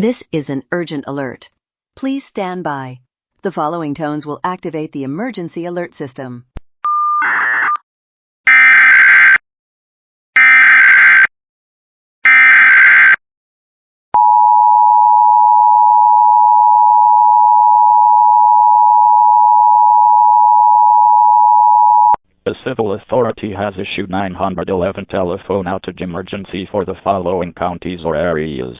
This is an urgent alert. Please stand by. The following tones will activate the emergency alert system. The civil authority has issued 911 telephone outage emergency for the following counties or areas.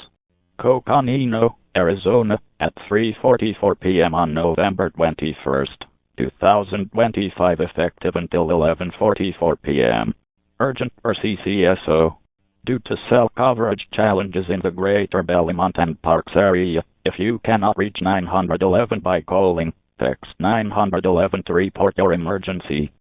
Coconino, Arizona, at 3:44 p.m. on November 21st, 2025, effective until 11:44 p.m. Urgent for CCSO. Due to cell coverage challenges in the greater Belmont and Parks area, if you cannot reach 911 by calling, text 911 to report your emergency.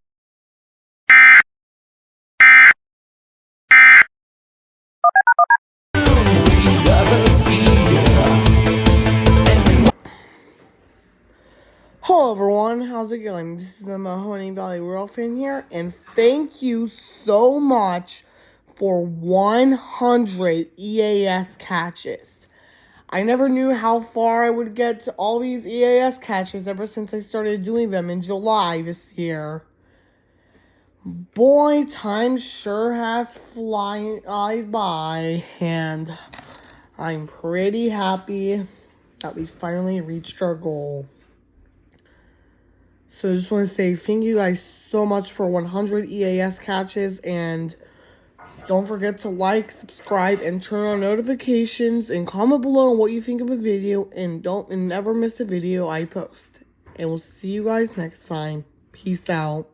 Hello everyone, how's it going? This is the Mahoney Valley Rural fan here, and thank you so much for 100 EAS catches. I never knew how far I would get to all these EAS catches ever since I started doing them in July this year. Boy, time sure has flied by, and I'm pretty happy that we finally reached our goal. So I just want to say thank you guys so much for 100 EAS catches, and don't forget to like, subscribe, and turn on notifications, and comment below on what you think of a video, and never miss a video I post. And we'll see you guys next time. Peace out.